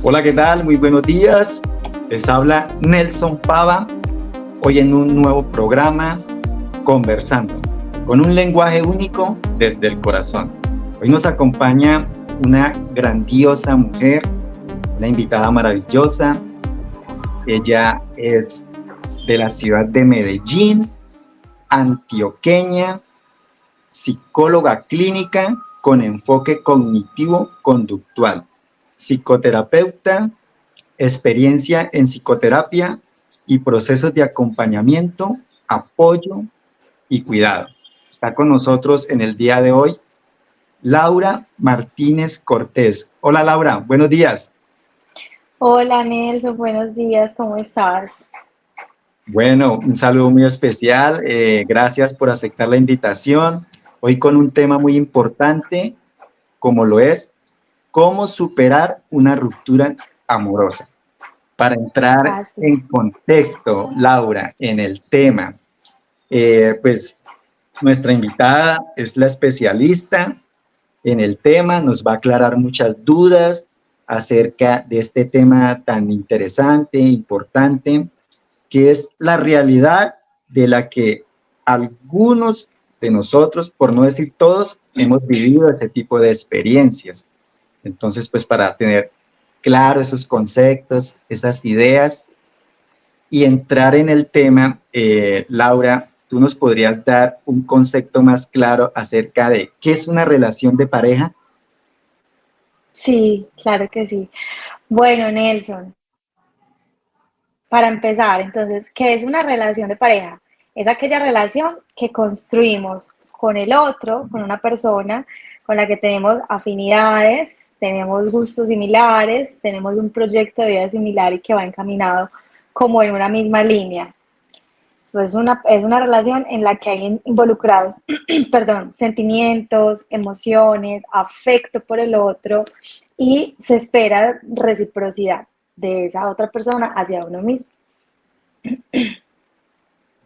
Hola, ¿qué tal? Muy buenos días. Les habla Nelson Pava, hoy en un nuevo programa, Conversando, con un lenguaje único desde el corazón. Hoy nos acompaña una grandiosa mujer, una invitada maravillosa. Ella es de la ciudad de Medellín, antioqueña, psicóloga clínica con enfoque cognitivo-conductual, psicoterapeuta, experiencia en psicoterapia y procesos de acompañamiento, apoyo y cuidado. Está con nosotros en el día de hoy Laura Martínez Cortés. Hola Laura, buenos días. Hola Nelson, buenos días, ¿cómo estás? Bueno, un saludo muy especial. Gracias por aceptar la invitación. Hoy con un tema muy importante, como lo es, cómo superar una ruptura amorosa. Para entrar Así. en contexto, Laura, en el tema, pues nuestra invitada es la especialista en el tema, nos va a aclarar muchas dudas acerca de este tema tan interesante, importante, que es la realidad de la que algunos de nosotros, por no decir todos, hemos vivido ese tipo de experiencias. Entonces, pues para tener claro esos conceptos, esas ideas y entrar en el tema, Laura, ¿tú nos podrías dar un concepto más claro acerca de qué es una relación de pareja? Sí, claro que sí. Bueno, Nelson, para empezar, entonces, ¿qué es una relación de pareja? Es aquella relación que construimos con el otro, con una persona con la que tenemos afinidades, tenemos gustos similares, tenemos un proyecto de vida similar y que va encaminado como en una misma línea. Eso es una relación en la que hay involucrados, perdón, sentimientos, emociones, afecto por el otro y se espera reciprocidad de esa otra persona hacia uno mismo.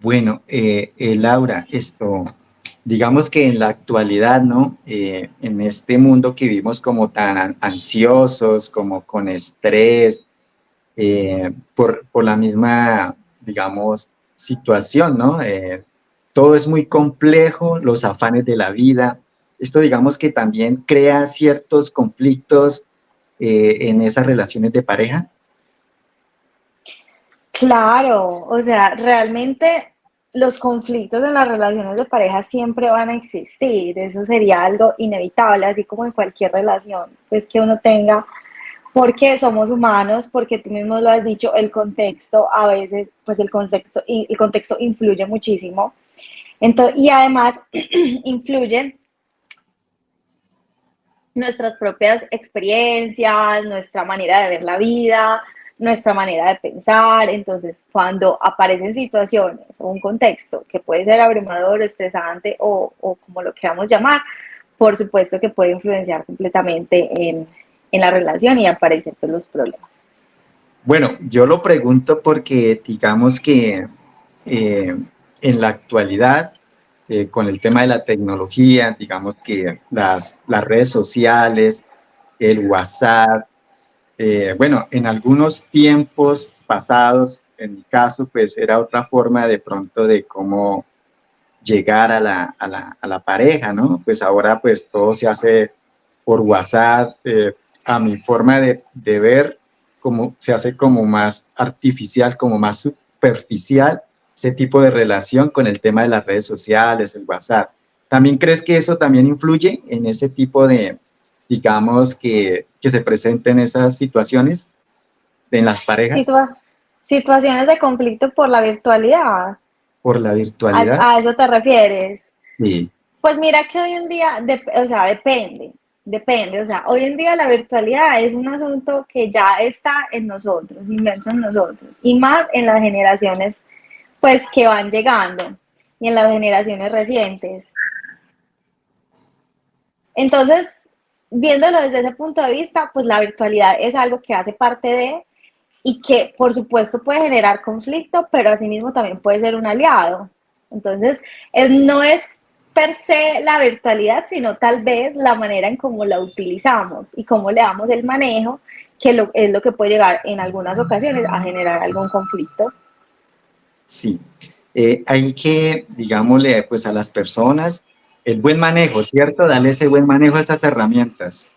Bueno, Laura, digamos que en la actualidad, ¿no? En este mundo que vivimos como tan ansiosos, como con estrés, por la misma, digamos, situación, ¿no? Todo es muy complejo, los afanes de la vida. Esto, digamos que también crea ciertos conflictos en esas relaciones de pareja. Claro, o sea, realmente los conflictos en las relaciones de pareja siempre van a existir, eso sería algo inevitable, así como en cualquier relación, pues que uno tenga, porque somos humanos, porque tú mismo lo has dicho, el contexto a veces, pues el contexto influye muchísimo. Entonces, y además influye nuestras propias experiencias, nuestra manera de ver la vida, nuestra manera de pensar. Entonces, cuando aparecen situaciones o un contexto que puede ser abrumador, estresante o como lo queramos llamar, por supuesto que puede influenciar completamente en la relación y aparecen pues, los problemas. Bueno, yo lo pregunto porque digamos que eh, en la actualidad, con el tema de la tecnología, digamos que las redes sociales, el WhatsApp, bueno, en algunos tiempos pasados, en mi caso, pues era otra forma de pronto de cómo llegar a la pareja, ¿no? Pues ahora pues todo se hace por WhatsApp, a mi forma de ver, como se hace como más artificial, como más superficial ese tipo de relación con el tema de las redes sociales, el WhatsApp. ¿También crees que eso también influye en ese tipo de, digamos, que se presenten esas situaciones en las parejas Situa situaciones de conflicto por la virtualidad, por la virtualidad? a eso te refieres? Sí. Pues mira que hoy en día, o sea, depende, o sea, hoy en día la virtualidad es un asunto que ya está en nosotros, inmerso en nosotros, y más en las generaciones, pues, que van llegando, y en las generaciones recientes. Entonces, viéndolo desde ese punto de vista, pues la virtualidad es algo que hace parte de, y que por supuesto puede generar conflicto, pero asimismo también puede ser un aliado. Entonces, no es per se la virtualidad, sino tal vez la manera en cómo la utilizamos y cómo le damos el manejo, que es lo que puede llegar en algunas ocasiones a generar algún conflicto. Sí, hay que, digámosle, pues a las personas el buen manejo, ¿cierto? Darle ese buen manejo a estas herramientas.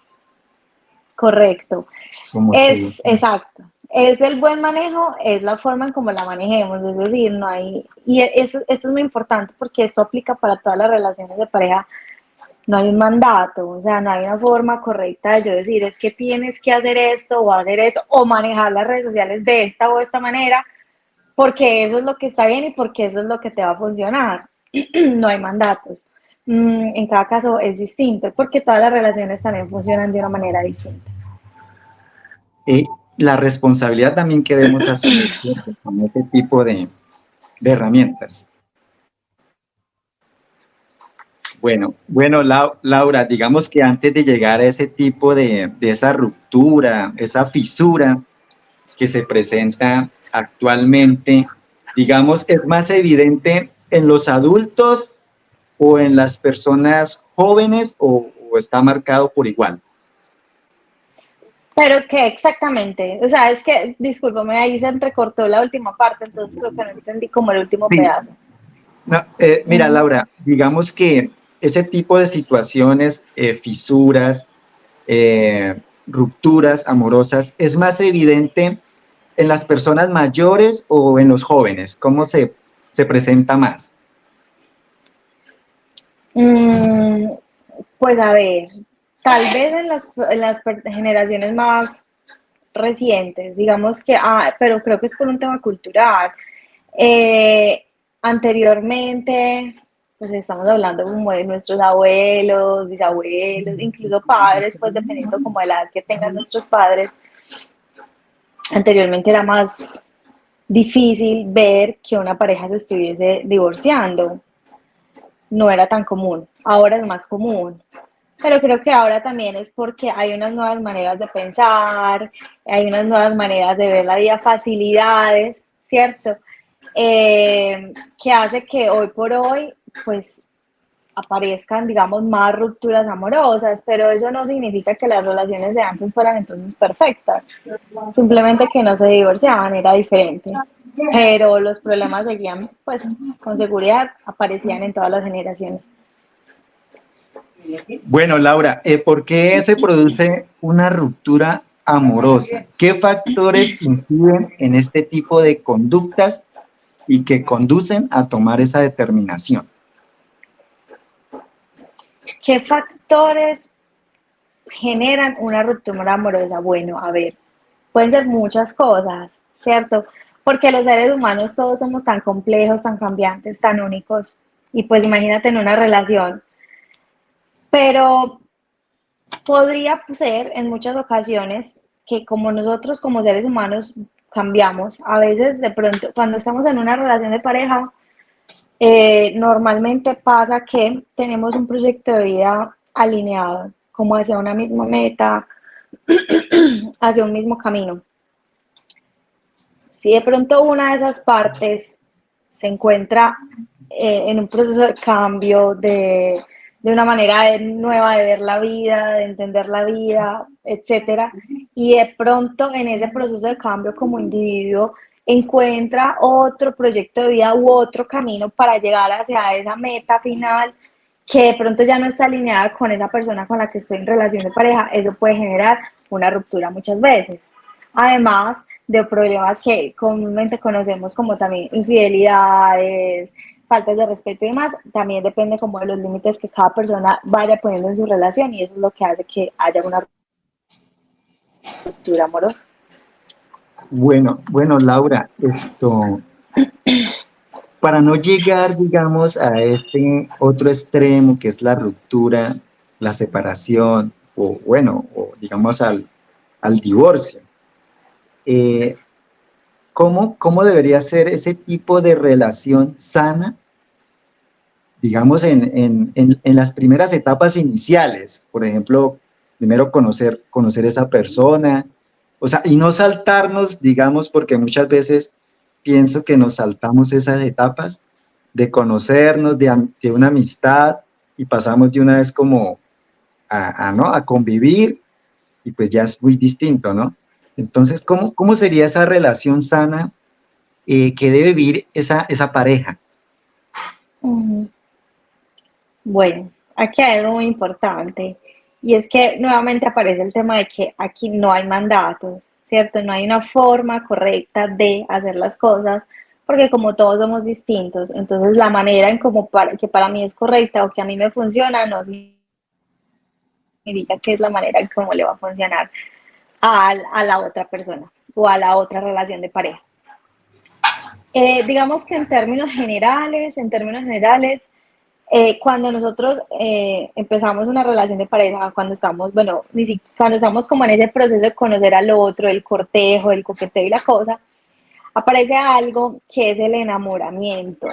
Correcto. Como se, Es exacto. Es el buen manejo, es la forma en cómo la manejemos, es decir, no hay, y esto es muy importante porque esto aplica para todas las relaciones de pareja, no hay un mandato, o sea, no hay una forma correcta de yo decir, es que tienes que hacer esto o hacer eso, o manejar las redes sociales de esta o esta manera, porque eso es lo que está bien y porque eso es lo que te va a funcionar. No hay mandatos. En cada caso es distinto, porque todas las relaciones también funcionan de una manera distinta. la responsabilidad también que debemos asumir, ¿cierto? Con este tipo de herramientas. Bueno, Laura, digamos que antes de llegar a ese tipo de esa ruptura, esa fisura que se presenta actualmente, digamos, es más evidente en los adultos o en las personas jóvenes o está marcado por igual. Pero ¿qué exactamente? O sea, es que, discúlpame, ahí se entrecortó la última parte, entonces creo que no entendí como el último Sí, pedazo. no, mira, Ujú. Laura, digamos que ese tipo de situaciones, fisuras, rupturas amorosas, es más evidente en las personas mayores o en los jóvenes. ¿Cómo se presenta más? Mm, pues a ver, tal vez en las generaciones más recientes, digamos que, pero creo que es por un tema cultural. Eh, Anteriormente, pues estamos hablando como de nuestros abuelos, bisabuelos, incluso padres, pues dependiendo como de la edad que tengan nuestros padres. Anteriormente era más difícil ver que una pareja se estuviese divorciando. No era tan común. Ahora es más común. Pero creo que ahora también es porque hay unas nuevas maneras de pensar, hay unas nuevas maneras de ver la vida, facilidades, ¿cierto? Que hace que hoy por hoy, pues, aparezcan, digamos, más rupturas amorosas, pero eso no significa que las relaciones de antes fueran entonces perfectas, simplemente que no se divorciaban, era diferente, pero los problemas seguían, pues, con seguridad aparecían en todas las generaciones. Bueno, Laura, ¿por qué se produce una ruptura amorosa? ¿Qué factores inciden en este tipo de conductas y que conducen a tomar esa determinación? ¿Qué factores generan una ruptura amorosa? Bueno, a ver, pueden ser muchas cosas, ¿cierto? Porque los seres humanos todos somos tan complejos, tan cambiantes, tan únicos. Y pues imagínate en una relación. Pero podría ser en muchas ocasiones que como nosotros como seres humanos cambiamos, a veces de pronto cuando estamos en una relación de pareja, normalmente pasa que tenemos un proyecto de vida alineado, como hacia una misma meta, hacia un mismo camino. Si de pronto una de esas partes se encuentra en un proceso de cambio, de una manera nueva de ver la vida, de entender la vida, etcétera, y de pronto en ese proceso de cambio como individuo encuentra otro proyecto de vida u otro camino para llegar hacia esa meta final que de pronto ya no está alineada con esa persona con la que estoy en relación de pareja, eso puede generar una ruptura muchas veces. Además de problemas que comúnmente conocemos como también infidelidades, faltas de respeto y demás, también depende como de los límites que cada persona vaya poniendo en su relación y eso es lo que hace que haya una ruptura amorosa. Bueno, Laura, para no llegar, digamos, a este otro extremo que es la ruptura, la separación, o bueno, o digamos al divorcio, eh, ¿cómo debería ser ese tipo de relación sana, digamos, en las primeras etapas iniciales? Por ejemplo, primero conocer esa persona, o sea, y no saltarnos, digamos, porque muchas veces pienso que nos saltamos esas etapas de conocernos, de una amistad, y pasamos de una vez como ¿no? A convivir y pues ya es muy distinto, ¿no? Entonces, ¿cómo sería esa relación sana que debe vivir esa pareja? Bueno, aquí hay algo muy importante y es que nuevamente aparece el tema de que aquí no hay mandatos, ¿cierto? No hay una forma correcta de hacer las cosas porque como todos somos distintos, entonces la manera en como que para mí es correcta o que a mí me funciona no significa que es la manera en cómo le va a funcionar a la otra persona o a la otra relación de pareja. Digamos que en términos generales, cuando nosotros empezamos una relación de pareja, cuando estamos, bueno, cuando estamos como en ese proceso de conocer al otro, el cortejo, el coqueteo y la cosa, aparece algo que es el enamoramiento.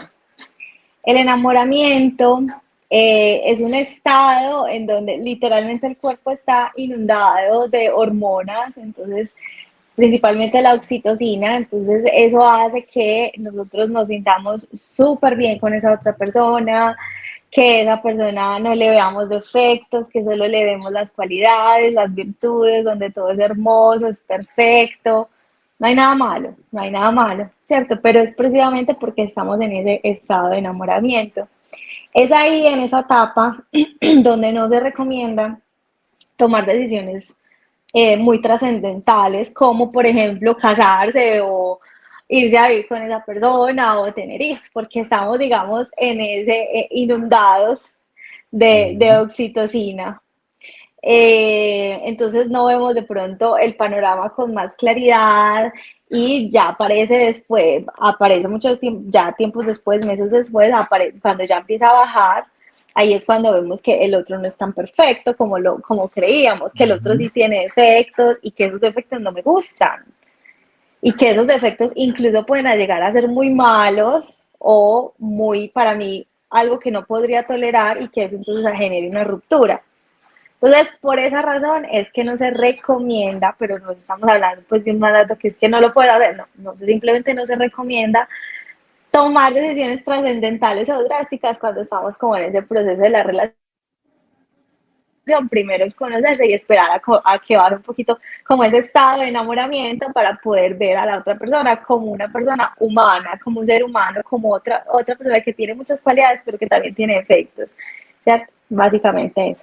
El enamoramiento es un estado en donde literalmente el cuerpo está inundado de hormonas, entonces principalmente la oxitocina, entonces eso hace que nosotros nos sintamos súper bien con esa otra persona, que esa persona no le veamos defectos, que solo le vemos las cualidades, las virtudes, donde todo es hermoso, es perfecto, no hay nada malo, no hay nada malo, ¿cierto? Pero es precisamente porque estamos en ese estado de enamoramiento. Es ahí en esa etapa donde no se recomienda tomar decisiones muy trascendentales, como por ejemplo casarse o irse a vivir con esa persona o tener hijos, porque estamos, digamos, en ese inundados de oxitocina. Entonces no vemos de pronto el panorama con más claridad y ya aparece después, aparece muchos tiempos, ya tiempos después, meses después, aparece, cuando ya empieza a bajar, ahí es cuando vemos que el otro no es tan perfecto como creíamos, que el otro sí tiene defectos y que esos defectos no me gustan y que esos defectos incluso pueden llegar a ser muy malos o muy, para mí, algo que no podría tolerar y que eso entonces genere una ruptura. Entonces, por esa razón es que no se recomienda, pero no estamos hablando pues de un mandato que es que no lo puede hacer, no, simplemente no se recomienda tomar decisiones trascendentales o drásticas cuando estamos como en ese proceso de la relación. Primero es conocerse y esperar a que baje un poquito como ese estado de enamoramiento para poder ver a la otra persona como una persona humana, como un ser humano, como otra persona que tiene muchas cualidades pero que también tiene defectos, ¿cierto? Básicamente eso.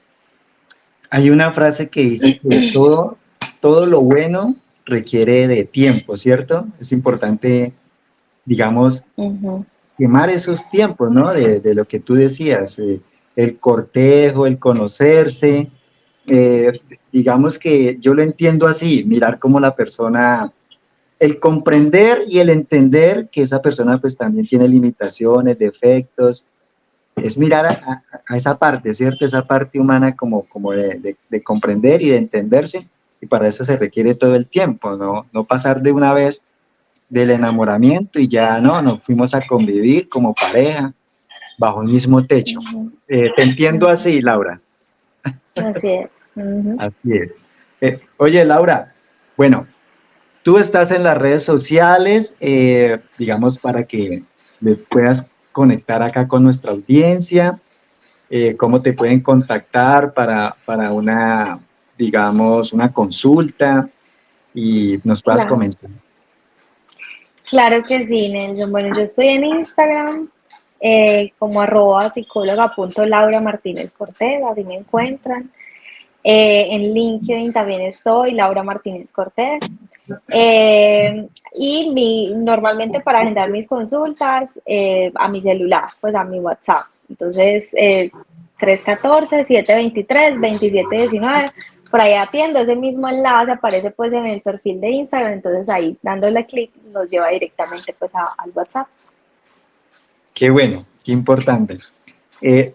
Hay una frase que dice que todo lo bueno requiere de tiempo, ¿cierto? Es importante, digamos, Uh-huh. quemar esos tiempos, ¿no? De lo que tú decías, el cortejo, el conocerse, digamos que yo lo entiendo así, mirar cómo la persona, el comprender y el entender que esa persona pues también tiene limitaciones, defectos, es mirar a esa parte, ¿cierto? Esa parte humana como de comprender y de entenderse, y para eso se requiere todo el tiempo, ¿no? No pasar de una vez del enamoramiento y ya no, nos fuimos a convivir como pareja bajo el mismo techo. Uh-huh. Te entiendo Uh-huh. así, Laura. Así es. Uh-huh. Así es. Oye, Laura, bueno, tú estás en las redes sociales, digamos, para que me puedas conectar acá con nuestra audiencia, cómo te pueden contactar para una, digamos, una consulta y nos puedas Claro, comentar. claro que sí, Nelson. Bueno, yo estoy en Instagram como @psicóloga.laura Martínez Cortés, así me encuentran. En LinkedIn también estoy, Laura Martínez Cortés. Y normalmente para agendar mis consultas a mi celular, pues a mi WhatsApp. Entonces, 314-723-2719, por ahí atiendo, ese mismo enlace aparece pues en el perfil de Instagram, entonces ahí dándole clic nos lleva directamente pues al WhatsApp. Qué bueno, qué importante.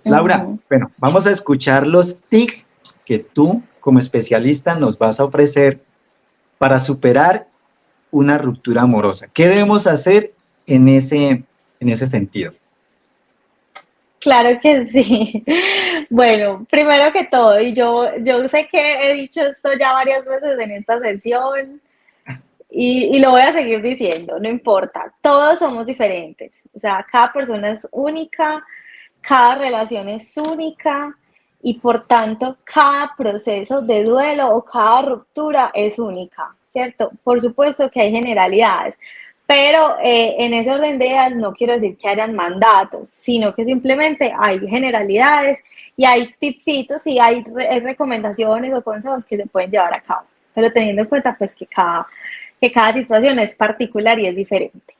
Laura, Uh-huh. bueno, vamos a escuchar los tips que tú como especialista nos vas a ofrecer para superar una ruptura amorosa. ¿Qué debemos hacer en ese sentido? Claro que sí. Bueno, primero que todo, y yo sé que he dicho esto ya varias veces en esta sesión y lo voy a seguir diciendo, no importa, todos somos diferentes, o sea, cada persona es única, cada relación es única y por tanto cada proceso de duelo o cada ruptura es única, ¿cierto? Por supuesto que hay generalidades, pero en ese orden de ideas no quiero decir que hayan mandatos, sino que simplemente hay generalidades y hay tipsitos y hay recomendaciones o consejos que se pueden llevar a cabo, pero teniendo en cuenta pues que cada situación es particular y es diferente.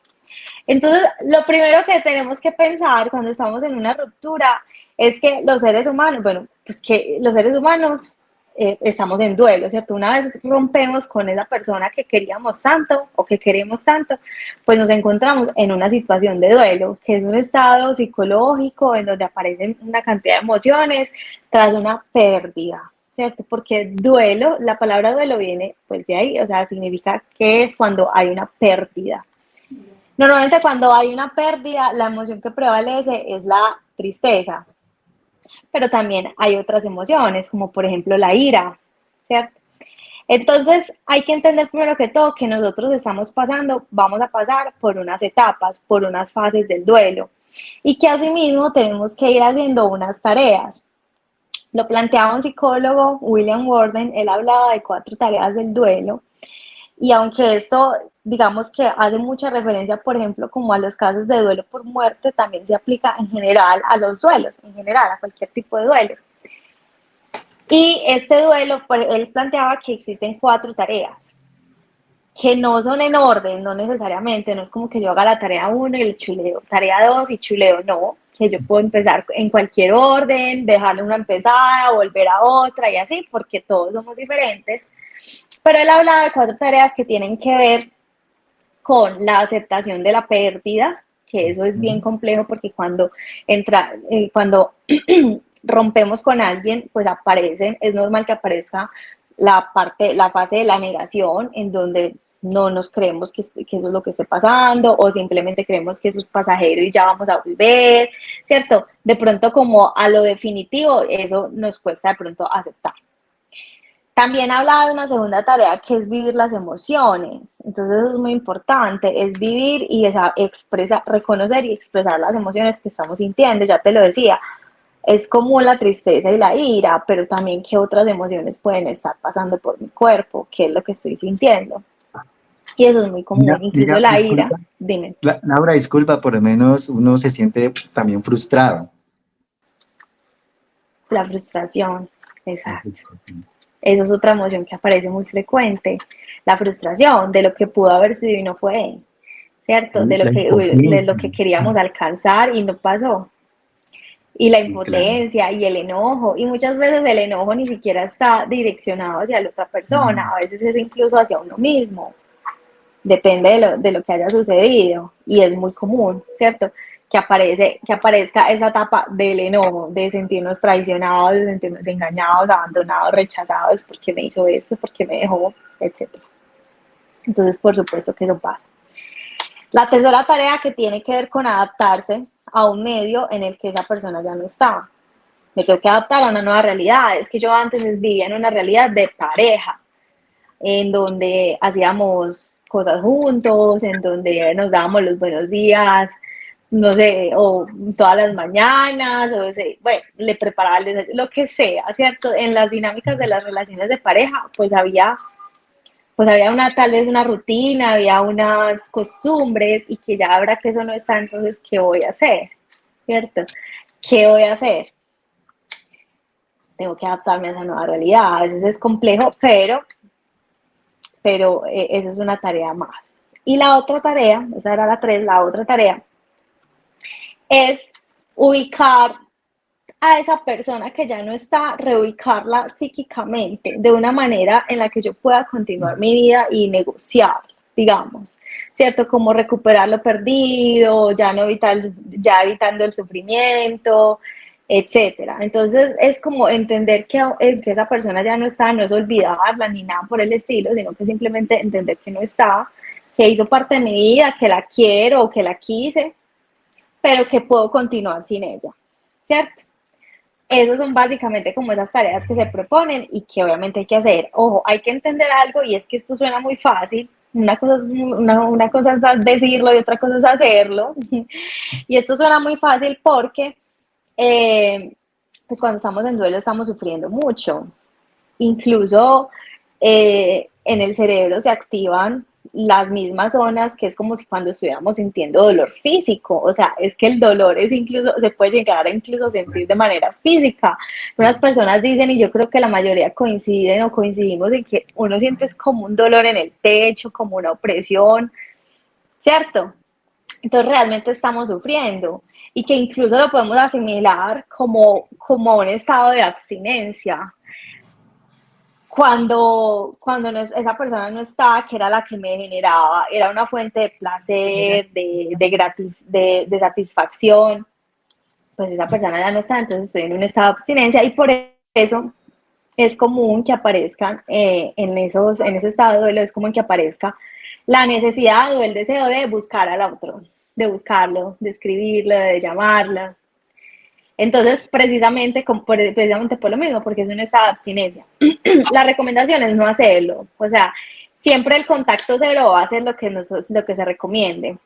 Entonces, lo primero que tenemos que pensar cuando estamos en una ruptura es que los seres humanos, bueno, pues que los seres humanos estamos en duelo, ¿cierto? Una vez rompemos con esa persona que queríamos tanto o que queremos tanto, pues nos encontramos en una situación de duelo, que es un estado psicológico en donde aparecen una cantidad de emociones tras una pérdida, ¿cierto? Porque duelo, la palabra duelo viene pues de ahí, o sea, significa que es cuando hay una pérdida. Normalmente cuando hay una pérdida, la emoción que prevalece es la tristeza, pero también hay otras emociones, como por ejemplo la ira, ¿cierto? Entonces hay que entender primero que todo que nosotros estamos pasando, vamos a pasar por unas etapas, por unas fases del duelo y que asimismo tenemos que ir haciendo unas tareas. Lo planteaba un psicólogo, William Worden, él hablaba de 4 tareas del duelo. Y aunque esto, digamos que hace mucha referencia, por ejemplo, como a los casos de duelo por muerte, también se aplica en general a los duelos, en general a cualquier tipo de duelo. Y este duelo, pues, él planteaba que existen 4 tareas, que no son en orden, no necesariamente, no es como que yo haga la tarea 1 y el chuleo, tarea 2 y chuleo, no, que yo puedo empezar en cualquier orden, dejarle una empezada, volver a otra y así, porque todos somos diferentes. Pero él hablaba de 4 tareas que tienen que ver con la aceptación de la pérdida, que eso es bien complejo porque cuando rompemos con alguien, pues es normal que aparezca la fase de la negación, en donde no nos creemos que eso es lo que esté pasando, o simplemente creemos que eso es pasajero y ya vamos a volver, ¿cierto? De pronto como a lo definitivo, eso nos cuesta de pronto aceptar. También hablaba de una segunda tarea que es vivir las emociones. Entonces eso es muy importante, es vivir y reconocer y expresar las emociones que estamos sintiendo. Ya te lo decía, es común la tristeza y la ira, pero también qué otras emociones pueden estar pasando por mi cuerpo, qué es lo que estoy sintiendo. Y eso es muy común, incluso Mira, la ira. disculpa, Dime. Laura, disculpa, por lo menos uno se siente también frustrado. La frustración, exacto. Eso es otra emoción que aparece muy frecuente. La frustración de lo que pudo haber sido y no fue, ¿cierto? De lo que queríamos alcanzar y no pasó. Y la Sí, claro. impotencia y el enojo. Y muchas veces el enojo ni siquiera está direccionado hacia la otra persona. A veces es incluso hacia uno mismo. Depende de lo que haya sucedido. Y es muy común, ¿cierto? Que aparezca esa etapa del enojo, de sentirnos traicionados, de sentirnos engañados, abandonados, rechazados, porque me hizo esto, porque me dejó, etc. Entonces, por supuesto que eso pasa. La tercera tarea que tiene que ver con adaptarse a un medio en el que esa persona ya no está. Me tengo que adaptar a una nueva realidad. Es que yo antes vivía en una realidad de pareja, en donde hacíamos cosas juntos, en donde nos dábamos los buenos días, no sé, o todas las mañanas, o bueno, le preparaba el desayuno, lo que sea, ¿cierto? En las dinámicas de las relaciones de pareja, pues había tal vez una rutina, había unas costumbres, y que ya ahora que eso no está, entonces, ¿qué voy a hacer? ¿Cierto? ¿Qué voy a hacer? Tengo que adaptarme a esa nueva realidad. A veces es complejo, pero esa es una tarea más. Y la otra tarea, esa era la 3, la otra tarea es ubicar a esa persona que ya no está, reubicarla psíquicamente de una manera en la que yo pueda continuar mi vida y negociar, digamos, ¿cierto? Como recuperar lo perdido, ya evitando el sufrimiento, etcétera. Entonces es como entender que esa persona ya no está, no es olvidarla ni nada por el estilo, sino que simplemente entender que no está, que hizo parte de mi vida, que la quiero o que la quise, pero que puedo continuar sin ella, ¿cierto? Esos son básicamente como esas tareas que se proponen y que obviamente hay que hacer. Ojo, hay que entender algo, y es que esto suena muy fácil. Una cosa es decirlo y otra cosa es hacerlo. Y esto suena muy fácil porque pues cuando estamos en duelo estamos sufriendo mucho. Incluso en el cerebro se activan las mismas zonas que es como si cuando estuviéramos sintiendo dolor físico, o sea, es que el dolor es incluso, se puede llegar a incluso sentir de manera física. Unas personas dicen, y yo creo que la mayoría coinciden o coincidimos en que uno siente como un dolor en el pecho, como una opresión, ¿cierto? Entonces realmente estamos sufriendo y que incluso lo podemos asimilar como un estado de abstinencia. Cuando no, esa persona no está, que era la que me generaba, era una fuente de placer, de satisfacción, pues esa persona ya no está, entonces estoy en un estado de abstinencia y por eso es común que aparezcan en ese estado de duelo, es común que aparezca la necesidad o el deseo de buscar al otro, de buscarlo, de escribirlo, de llamarla. Entonces, precisamente por lo mismo, porque es un estado de abstinencia. La recomendación es no hacerlo. O sea, siempre el contacto cero va a ser lo que se recomiende.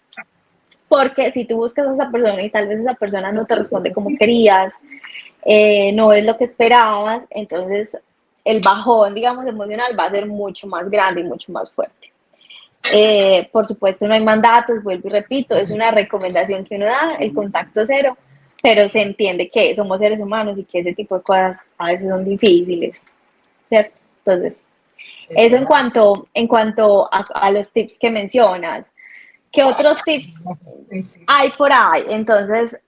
Porque si tú buscas a esa persona y tal vez esa persona no te responde como querías, no es lo que esperabas, entonces el bajón, digamos, emocional va a ser mucho más grande y mucho más fuerte. Por supuesto, no hay mandatos, vuelvo y repito, es una recomendación que uno da, el contacto cero, pero se entiende que somos seres humanos y que ese tipo de cosas a veces son difíciles, ¿cierto? Entonces, eso en cuanto a los tips que mencionas. ¿Qué otros tips hay por ahí? Entonces,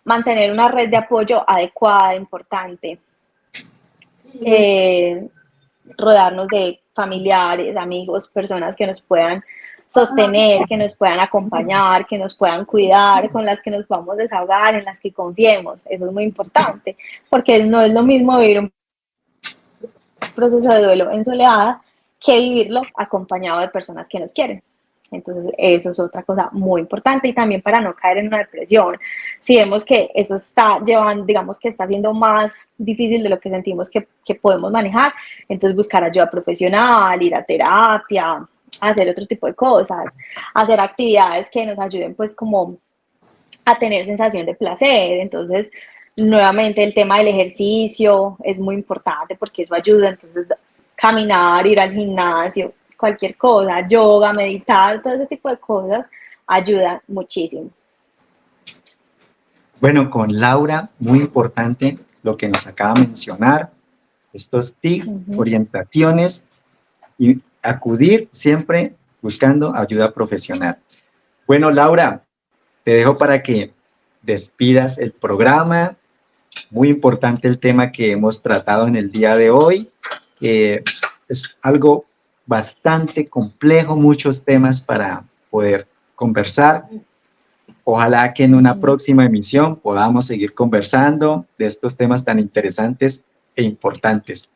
mantener una red de apoyo adecuada, importante. Rodarnos de familiares, amigos, personas que nos puedan sostener, que nos puedan acompañar, que nos puedan cuidar, con las que nos podamos desahogar, en las que confiemos. Eso es muy importante, porque no es lo mismo vivir un proceso de duelo en soledad que vivirlo acompañado de personas que nos quieren. Entonces, eso es otra cosa muy importante y también para no caer en una depresión. Si vemos que eso está llevando, digamos que está siendo más difícil de lo que sentimos que podemos manejar, entonces buscar ayuda profesional, ir a terapia, hacer otro tipo de cosas, hacer actividades que nos ayuden pues como a tener sensación de placer. Entonces, nuevamente el tema del ejercicio es muy importante porque eso ayuda. Entonces, caminar, ir al gimnasio, cualquier cosa, yoga, meditar, todo ese tipo de cosas ayuda muchísimo. Bueno, con Laura, muy importante lo que nos acaba de mencionar, estos tips, orientaciones y acudir siempre buscando ayuda profesional. Bueno, Laura, te dejo para que despidas el programa. Muy importante el tema que hemos tratado en el día de hoy. Es algo bastante complejo, muchos temas para poder conversar. Ojalá que en una próxima emisión podamos seguir conversando de estos temas tan interesantes e importantes.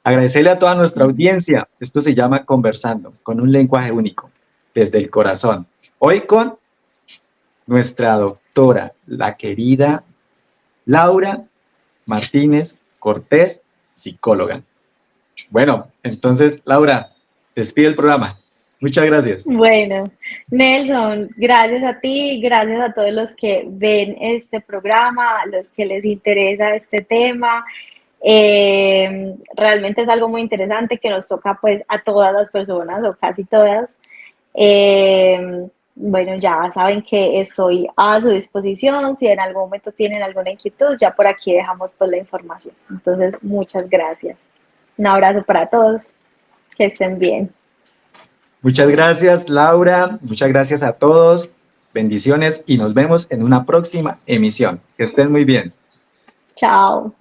Agradecerle a toda nuestra audiencia. Esto se llama Conversando, con un lenguaje único, desde el corazón. Hoy con nuestra doctora, la querida Laura Martínez Cortés, psicóloga. Bueno, entonces, Laura, despide el programa. Muchas gracias. Bueno, Nelson, gracias a ti, gracias a todos los que ven este programa, a los que les interesa este tema. Realmente es algo muy interesante que nos toca pues a todas las personas o casi todas. Bueno, ya saben que estoy a su disposición. Si en algún momento tienen alguna inquietud, ya por aquí dejamos pues la información. Entonces, muchas gracias. Un abrazo para todos. Que estén bien. Muchas gracias, Laura. Muchas gracias a todos. Bendiciones y nos vemos en una próxima emisión. Que estén muy bien. Chao.